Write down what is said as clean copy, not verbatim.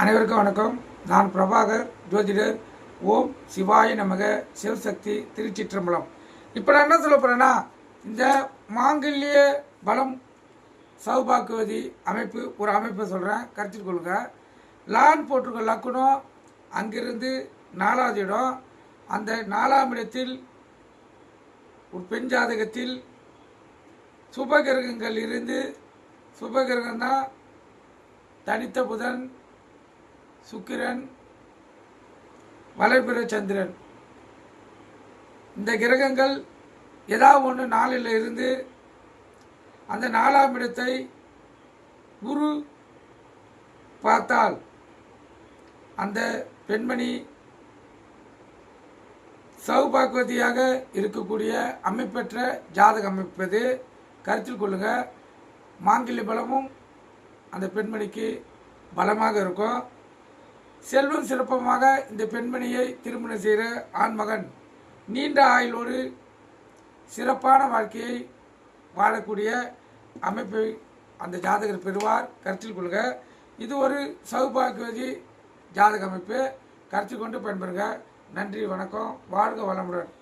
அனைவருக்கும் வணக்கம். நான் பிரபாகர், ஜோதிடர். ஓம் சிவாய நமக, சிவசக்தி, திருச்சிற்றம்பலம். இப்போ நான் என்ன சொல்ல போகிறேன்னா, இந்த மாங்கல்ய பலம் சௌபாக்குவதி அமைப்பு ஒரு அமைப்பை சொல்கிறேன், கருத்தில் கொள்ளுங்க. லான் போட்டிருக்க லக்குனம், அங்கிருந்து 4வது இடம். அந்த 4ஆம் இடத்தில் ஒரு பெண் ஜாதகத்தில் சுபகிரகங்கள் இருந்து, சுபகிரகம் தான் தனித்த புதன், சுக்கிரன், வளர்பிற சந்திரன். இந்த கிரகங்கள் ஏதாவது ஒன்று 4ல் இருந்து அந்த 4ஆம் இடத்தை குரு பார்த்தால் அந்த பெண்மணி சௌபாக்குவதியாக இருக்கக்கூடிய அமைப்பெற்ற ஜாதக அமைப்பது கருத்தில் கொள்ளுங்க. மாங்கல்ய பலமும் அந்த பெண்மணிக்கு பலமாக இருக்கும். செல்வம் சிறப்பமாக இந்த பெண்மணியை திருமணம் செய்கிற ஆண்மகன் நீண்ட ஆயுளோடு சிறப்பான வாழ்க்கையை வாழக்கூடிய அமைப்பை அந்த ஜாதகர் பெறுவார், கருத்தில் கொள்க. இது ஒரு சௌபாகியவதி ஜாதக அமைப்பு, கருத்தில் கொண்டு பயன்பெறுங்க. நன்றி, வணக்கம், வாழ்க வளமுடன்.